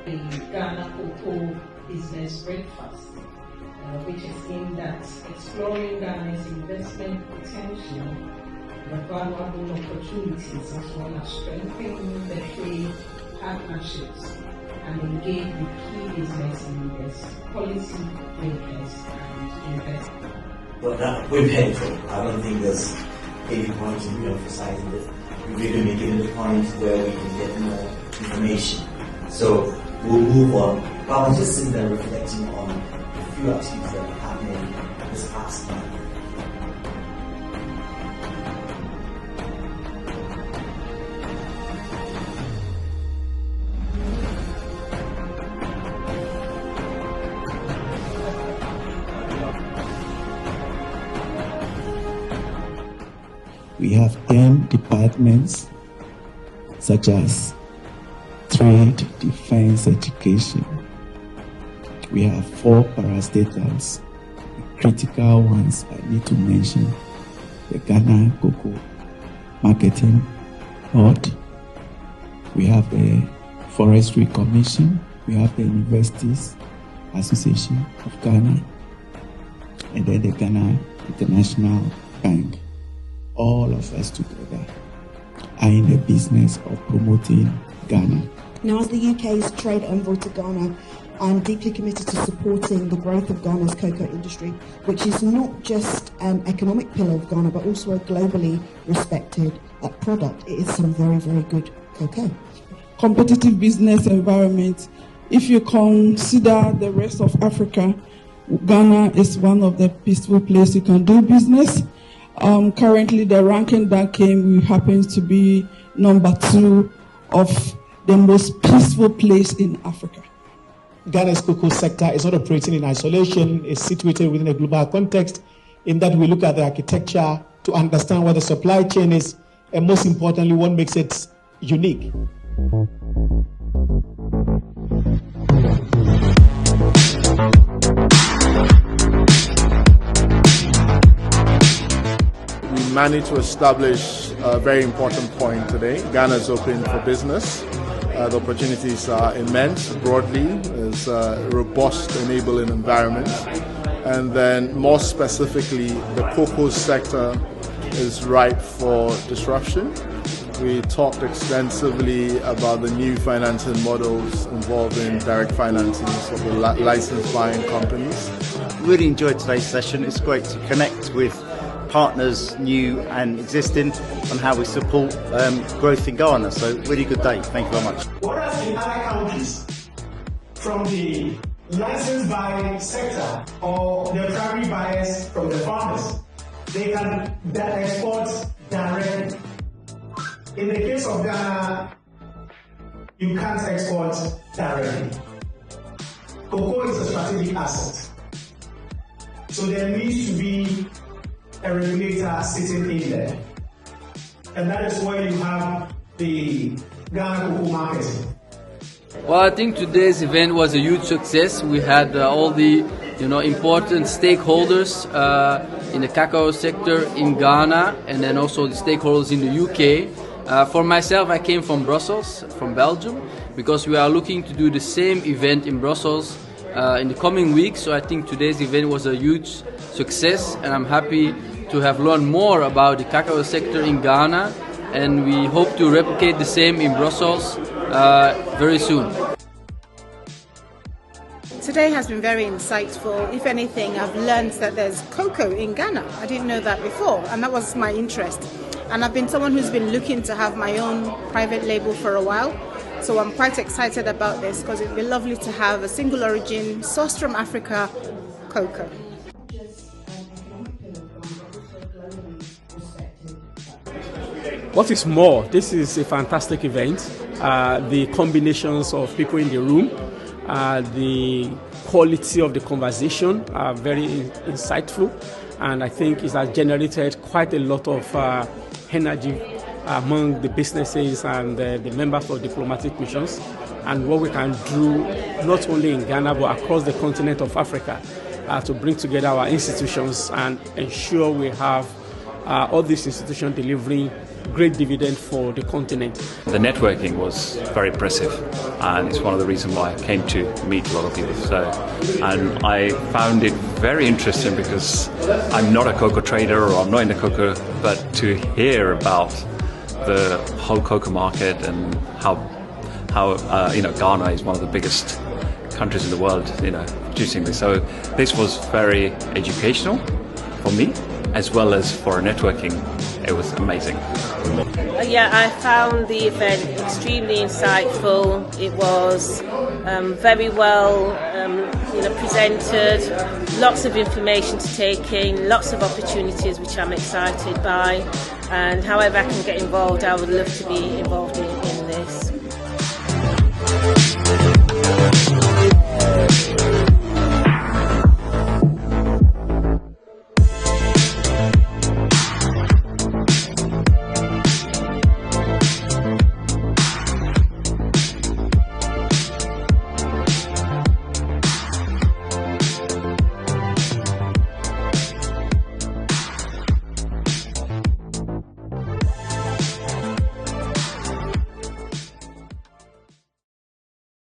the Ghana Cocoa Business Breakfast, which is aimed at exploring Ghana's investment potential, the valuable opportunities, as well as strengthening the trade partnerships and engage with key business leaders, policy makers, and investors. But we're painful. I don't think there's any point in re-emphasizing that. We're really making it a point where we can get more information. So we'll move on. But I was just sitting there reflecting on a few activities that were happening this past month. We have 10 departments such as trade, defense, education. We have 4 parastatals. The critical ones I need to mention: the Ghana Cocoa Marketing Board. We have the Forestry Commission. We have the Universities Association of Ghana, and then the Ghana International Bank. All of us together are in the business of promoting Ghana. Now, as the UK's trade envoy to Ghana, I'm deeply committed to supporting the growth of Ghana's cocoa industry, which is not just an economic pillar of Ghana, but also a globally respected product. It is some very, very good cocoa. Competitive business environment. If you consider the rest of Africa, Ghana is one of the peaceful places you can do business. Currently, the ranking that came, we happen to be number 2 of the most peaceful place in Africa. Ghana's cocoa sector is not operating in isolation. It's situated within a global context in that we look at the architecture to understand what the supply chain is, and most importantly, what makes it unique. We managed to establish a very important point today. Ghana is open for business. The opportunities are immense broadly. There's a robust enabling environment. And then more specifically, the cocoa sector is ripe for disruption. We talked extensively about the new financing models involving direct financing of the licensed buying companies. Really enjoyed today's session. It's great to connect with partners, new and existing, on how we support growth in Ghana. So really good day. Thank you very much. Whereas in other countries, from the licensed buying sector or the primary buyers from the farmers, they can export directly. In the case of Ghana, you can't export directly. Cocoa is a strategic asset. So there needs to be a regulator sitting in there. And that is where you have the Ghana Cocoa Market. Well, I think today's event was a huge success. We had all the important stakeholders in the cacao sector in Ghana, and then also the stakeholders in the UK. For myself, I came from Brussels, from Belgium, because we are looking to do the same event in Brussels in the coming weeks. So I think today's event was a huge success, and I'm happy to have learned more about the cacao sector in Ghana, and we hope to replicate the same in Brussels very soon. Today has been very insightful. If anything, I've learned that there's cocoa in Ghana. I didn't know that before, and that was my interest. And I've been someone who's been looking to have my own private label for a while. So I'm quite excited about this because it'd be lovely to have a single origin, sourced from Africa, cocoa. What is more, this is a fantastic event. The combinations of people in the room, the quality of the conversation are very insightful, and I think it has generated quite a lot of energy among the businesses and the members of diplomatic missions, and what we can do not only in Ghana but across the continent of Africa to bring together our institutions and ensure we have all these institutions delivering great dividend for the continent. The networking was very impressive, and it's one of the reasons why I came to meet a lot of people. And I found it very interesting because I'm not a cocoa trader or I'm not in the cocoa, but to hear about the whole cocoa market and how Ghana is one of the biggest countries in the world, producing this. So this was very educational for me, as well as for networking. It was amazing. Yeah, I found the event extremely insightful. It was very well presented, lots of information to take in, lots of opportunities which I'm excited by, and however I can get involved, I would love to be involved in it.